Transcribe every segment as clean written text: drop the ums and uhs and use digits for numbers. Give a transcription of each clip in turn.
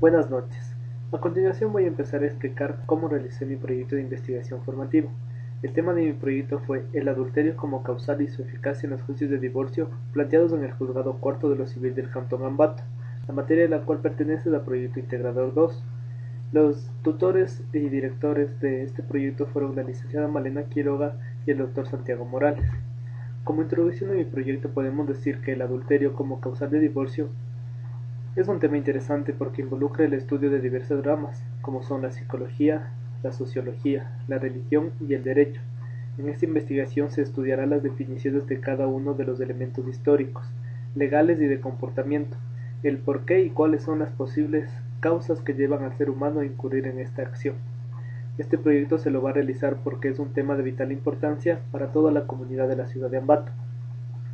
Buenas noches. A continuación voy a empezar a explicar cómo realicé mi proyecto de investigación formativo. El tema de mi proyecto fue el adulterio como causal y su eficacia en los juicios de divorcio planteados en el Juzgado Cuarto de lo Civil del Cantón Ambato, la materia a la cual pertenece al proyecto Integrador 2. Los tutores y directores de este proyecto fueron la licenciada Malena Quiroga y el doctor Santiago Morales. Como introducción a mi proyecto podemos decir que el adulterio como causal de divorcio es un tema interesante porque involucra el estudio de diversas ramas, como son la psicología, la sociología, la religión y el derecho. En esta investigación se estudiará las definiciones de cada uno de los elementos históricos, legales y de comportamiento, el por qué y cuáles son las posibles causas que llevan al ser humano a incurrir en esta acción. Este proyecto se lo va a realizar porque es un tema de vital importancia para toda la comunidad de la ciudad de Ambato.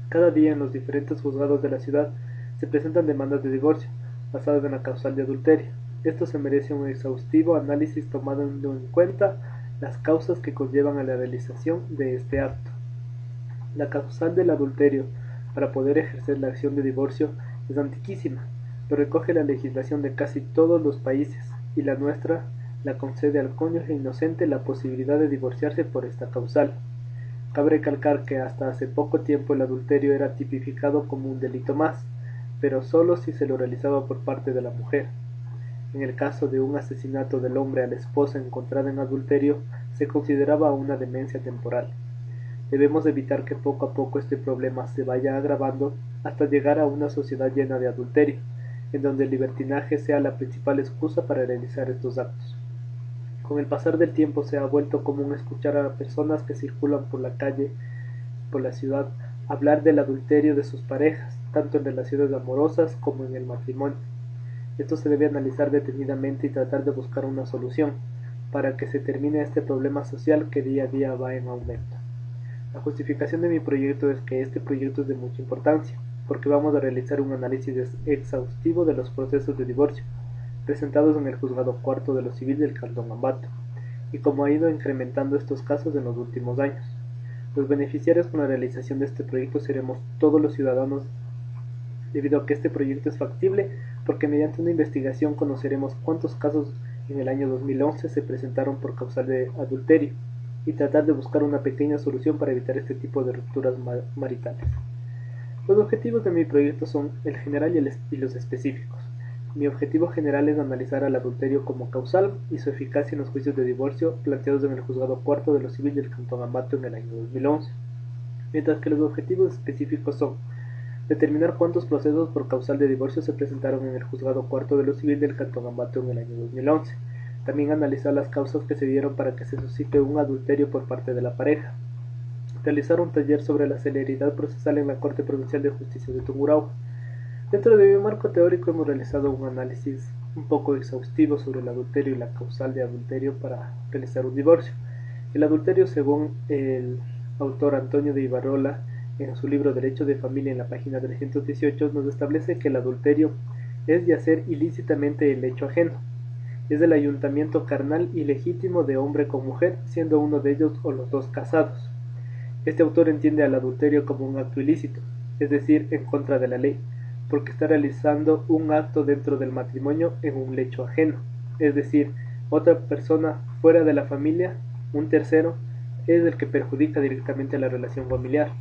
Cada día en los diferentes juzgados de la ciudad se presentan demandas de divorcio, basadas en la causal de adulterio. Esto se merece un exhaustivo análisis tomando en cuenta las causas que conllevan a la realización de este acto. La causal del adulterio para poder ejercer la acción de divorcio es antiquísima, lo recoge la legislación de casi todos los países, y la nuestra la concede al cónyuge inocente la posibilidad de divorciarse por esta causal. Cabe recalcar que hasta hace poco tiempo el adulterio era tipificado como un delito más, pero solo si se lo realizaba por parte de la mujer. En el caso de un asesinato del hombre a la esposa encontrada en adulterio, se consideraba una demencia temporal. Debemos evitar que poco a poco este problema se vaya agravando hasta llegar a una sociedad llena de adulterio, en donde el libertinaje sea la principal excusa para realizar estos actos. Con el pasar del tiempo se ha vuelto común escuchar a personas que circulan por la calle, por la ciudad, hablar del adulterio de sus parejas, tanto en relaciones amorosas como en el matrimonio. Esto se debe analizar detenidamente y tratar de buscar una solución para que se termine este problema social que día a día va en aumento. La justificación de mi proyecto es que este proyecto es de mucha importancia, porque vamos a realizar un análisis exhaustivo de los procesos de divorcio presentados en el Juzgado Cuarto de lo Civil del Cantón Ambato, y cómo ha ido incrementando estos casos en los últimos años. Los beneficiarios con la realización de este proyecto seremos todos los ciudadanos, debido a que este proyecto es factible, porque mediante una investigación conoceremos cuántos casos en el año 2011 se presentaron por causal de adulterio, y tratar de buscar una pequeña solución para evitar este tipo de rupturas maritales. Los objetivos de mi proyecto son el general y los específicos. Mi objetivo general es analizar al adulterio como causal y su eficacia en los juicios de divorcio planteados en el Juzgado Cuarto de lo Civil del Cantón Ambato en el año 2011, mientras que los objetivos específicos son determinar cuántos procesos por causal de divorcio se presentaron en el Juzgado Cuarto de lo Civil del Cantón Ambato en el año 2011. También analizar las causas que se dieron para que se suscite un adulterio por parte de la pareja. Realizar un taller sobre la celeridad procesal en la Corte Provincial de Justicia de Tungurahua. Dentro de mi marco teórico hemos realizado un análisis un poco exhaustivo sobre el adulterio y la causal de adulterio para realizar un divorcio. El adulterio, según el autor Antonio de Ibarrola, en su libro Derecho de Familia en la página 318, nos establece que el adulterio es yacer ilícitamente el hecho ajeno. Es el ayuntamiento carnal y legítimo de hombre con mujer, siendo uno de ellos o los dos casados. Este autor entiende al adulterio como un acto ilícito, es decir, en contra de la ley, porque está realizando un acto dentro del matrimonio en un lecho ajeno, es decir, otra persona fuera de la familia, un tercero, es el que perjudica directamente a la relación familiar.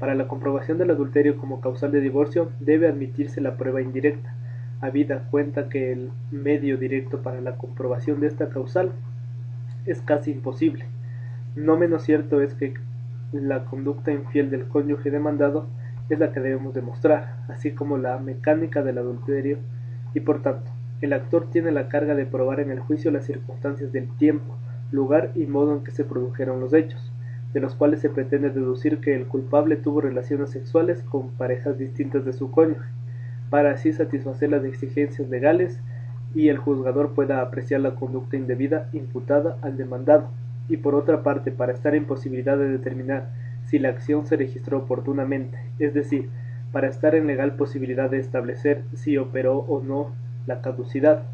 Para la comprobación del adulterio como causal de divorcio debe admitirse la prueba indirecta, habida cuenta que el medio directo para la comprobación de esta causal es casi imposible. No menos cierto es que la conducta infiel del cónyuge demandado es la que debemos demostrar, así como la mecánica del adulterio, y por tanto, el actor tiene la carga de probar en el juicio las circunstancias del tiempo, lugar y modo en que se produjeron los hechos, de los cuales se pretende deducir que el culpable tuvo relaciones sexuales con parejas distintas de su cónyuge, para así satisfacer las exigencias legales y el juzgador pueda apreciar la conducta indebida imputada al demandado, y por otra parte para estar en posibilidad de determinar si la acción se registró oportunamente, es decir, para estar en legal posibilidad de establecer si operó o no la caducidad.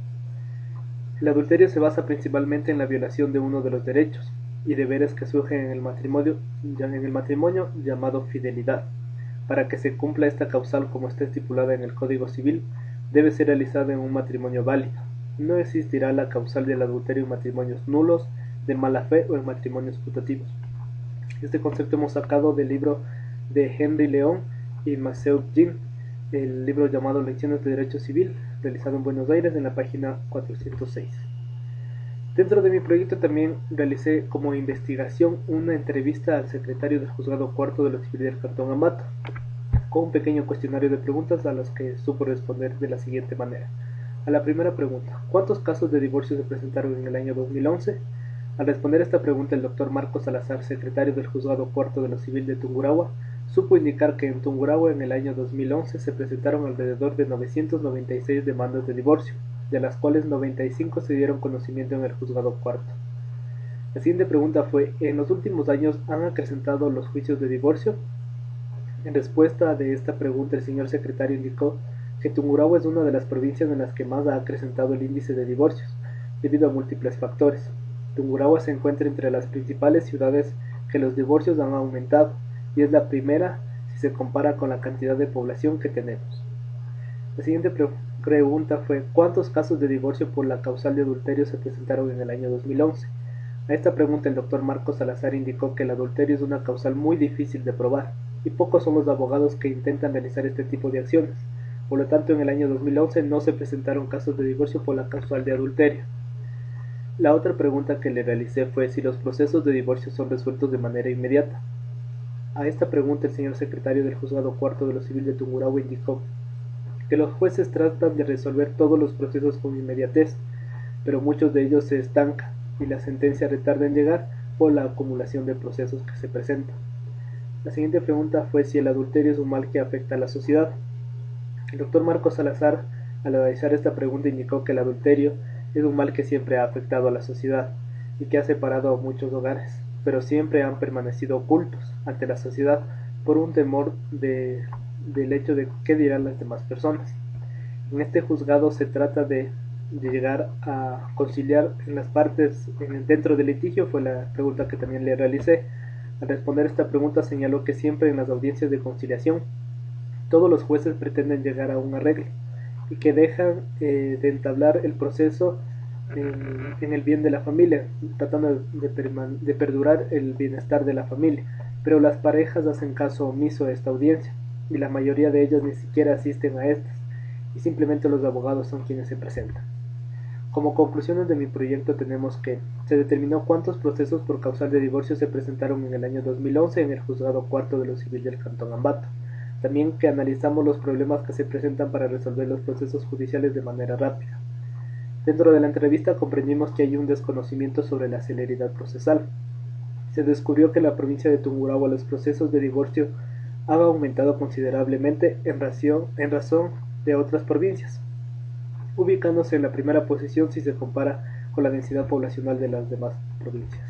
El adulterio se basa principalmente en la violación de uno de los derechos y deberes que surgen en el matrimonio llamado fidelidad. Para que se cumpla esta causal como está estipulada en el Código Civil, debe ser realizada en un matrimonio válido. No existirá la causal del adulterio en matrimonios nulos, de mala fe o en matrimonios putativos. Este concepto hemos sacado del libro de Henry León y Maceo Jim, el libro llamado Lecciones de Derecho Civil, realizado en Buenos Aires en la página 406. Dentro de mi proyecto también realicé como investigación una entrevista al secretario del Juzgado Cuarto de lo Civil del Cantón Ambato, con un pequeño cuestionario de preguntas a las que supo responder de la siguiente manera. A la primera pregunta, ¿cuántos casos de divorcio se presentaron en el año 2011? Al responder esta pregunta, el doctor Marcos Salazar, secretario del Juzgado Cuarto de lo Civil de Tungurahua, supo indicar que en Tungurahua en el año 2011 se presentaron alrededor de 996 demandas de divorcio, de las cuales 95 se dieron conocimiento en el Juzgado Cuarto. La siguiente pregunta fue, ¿en los últimos años han acrecentado los juicios de divorcio? En respuesta de esta pregunta, el señor secretario indicó que Tungurahua es una de las provincias en las que más ha acrecentado el índice de divorcios, debido a múltiples factores. Tungurahua se encuentra entre las principales ciudades que los divorcios han aumentado, y es la primera si se compara con la cantidad de población que tenemos. La siguiente pregunta fue, ¿cuántos casos de divorcio por la causal de adulterio se presentaron en el año 2011? A esta pregunta el doctor Marcos Salazar indicó que el adulterio es una causal muy difícil de probar, y pocos son los abogados que intentan realizar este tipo de acciones. Por lo tanto, en el año 2011 no se presentaron casos de divorcio por la causal de adulterio. La otra pregunta que le realicé fue si los procesos de divorcio son resueltos de manera inmediata. A esta pregunta el señor secretario del Juzgado Cuarto de lo Civil de Tungurahua indicó que los jueces tratan de resolver todos los procesos con inmediatez, pero muchos de ellos se estancan y la sentencia retarda en llegar por la acumulación de procesos que se presentan. La siguiente pregunta fue si el adulterio es un mal que afecta a la sociedad. El doctor Marcos Salazar, al realizar esta pregunta, indicó que el adulterio es un mal que siempre ha afectado a la sociedad y que ha separado a muchos hogares, pero siempre han permanecido ocultos ante la sociedad por un temor del hecho de qué dirán las demás personas. En este juzgado se trata de llegar a conciliar en las partes dentro del litigio, fue la pregunta que también le realicé. Al responder esta pregunta señaló que siempre en las audiencias de conciliación todos los jueces pretenden llegar a un arreglo y que dejan de entablar el proceso en el bien de la familia, tratando de perdurar el bienestar de la familia, pero las parejas hacen caso omiso a esta audiencia y la mayoría de ellas ni siquiera asisten a estas y simplemente los abogados son quienes se presentan. Como conclusiones de mi proyecto tenemos que se determinó cuántos procesos por causal de divorcio se presentaron en el año 2011 en el Juzgado Cuarto de lo Civil del Cantón Ambato. También que analizamos los problemas que se presentan para resolver los procesos judiciales de manera rápida. Dentro de la entrevista comprendimos que hay un desconocimiento sobre la celeridad procesal. Se descubrió que en la provincia de Tungurahua los procesos de divorcio han aumentado considerablemente en razón de otras provincias, ubicándose en la primera posición si se compara con la densidad poblacional de las demás provincias.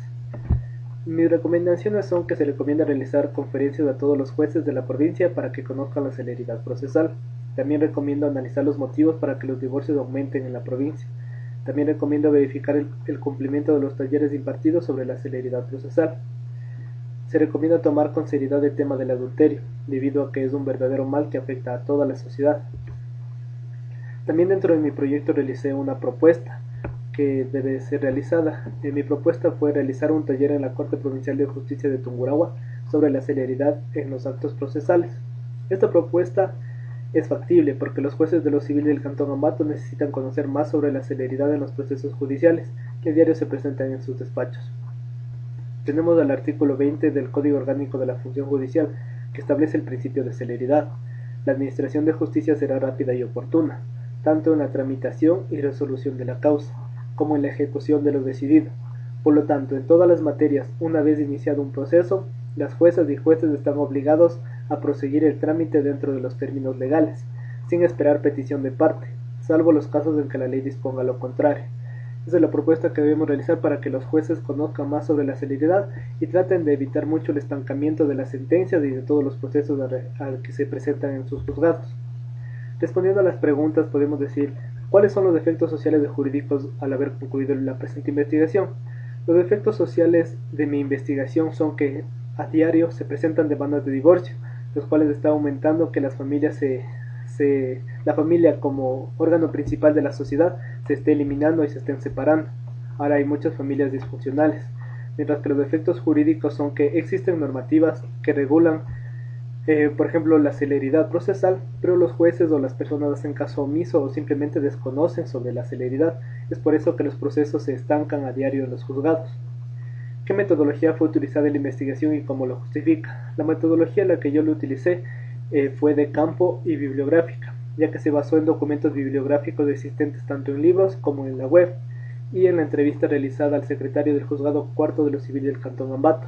Mis recomendaciones son que se recomienda realizar conferencias a todos los jueces de la provincia para que conozcan la celeridad procesal. También recomiendo analizar los motivos para que los divorcios aumenten en la provincia. También recomiendo verificar el cumplimiento de los talleres impartidos sobre la celeridad procesal. Se recomienda tomar con seriedad el tema del adulterio, debido a que es un verdadero mal que afecta a toda la sociedad. También dentro de mi proyecto realicé una propuesta que debe ser realizada. Mi propuesta fue realizar un taller en la Corte Provincial de Justicia de Tungurahua sobre la celeridad en los actos procesales. Esta propuesta es factible porque los jueces de lo civil del Cantón Ambato necesitan conocer más sobre la celeridad en los procesos judiciales que a diario se presentan en sus despachos. Tenemos el artículo 20 del Código Orgánico de la Función Judicial que establece el principio de celeridad. La administración de justicia será rápida y oportuna, tanto en la tramitación y resolución de la causa, como en la ejecución de lo decidido. Por lo tanto, en todas las materias, una vez iniciado un proceso, las juezas y jueces están obligados a proseguir el trámite dentro de los términos legales, sin esperar petición de parte, salvo los casos en que la ley disponga lo contrario. Esa es la propuesta que debemos realizar para que los jueces conozcan más sobre la celeridad y traten de evitar mucho el estancamiento de las sentencias y de todos los procesos al que se presentan en sus juzgados. Respondiendo a las preguntas, podemos decir, ¿cuáles son los efectos sociales de jurídicos al haber concluido la presente investigación? Los efectos sociales de mi investigación son que a diario se presentan demandas de divorcio, los cuales está aumentando que las familias se la familia como órgano principal de la sociedad se esté eliminando y se estén separando. Ahora hay muchas familias disfuncionales, mientras que los efectos jurídicos son que existen normativas que regulan, por ejemplo, la celeridad procesal, pero los jueces o las personas hacen caso omiso o simplemente desconocen sobre la celeridad. Es por eso que los procesos se estancan a diario en los juzgados. ¿Qué metodología fue utilizada en la investigación y cómo lo justifica? La metodología en la que yo lo utilicé fue de campo y bibliográfica, ya que se basó en documentos bibliográficos existentes tanto en libros como en la web, y en la entrevista realizada al secretario del Juzgado Cuarto de lo Civil del Cantón Ambato.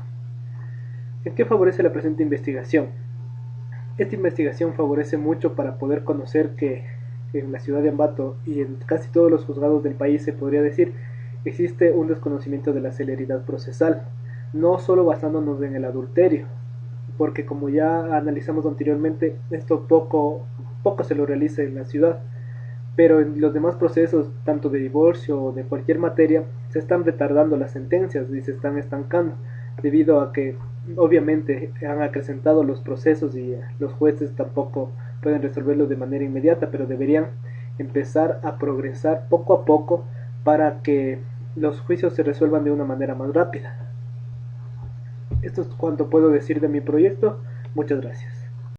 ¿En qué favorece la presente investigación? Esta investigación favorece mucho para poder conocer que en la ciudad de Ambato y en casi todos los juzgados del país, se podría decir, existe un desconocimiento de la celeridad procesal, no solo basándonos en el adulterio, porque como ya analizamos anteriormente, esto poco se lo realiza en la ciudad, pero en los demás procesos, tanto de divorcio o de cualquier materia, se están retardando las sentencias y se están estancando, debido a que obviamente han acrecentado los procesos y los jueces tampoco pueden resolverlo de manera inmediata, pero deberían empezar a progresar poco a poco para que los juicios se resuelvan de una manera más rápida. Esto es cuanto puedo decir de mi proyecto. Muchas gracias.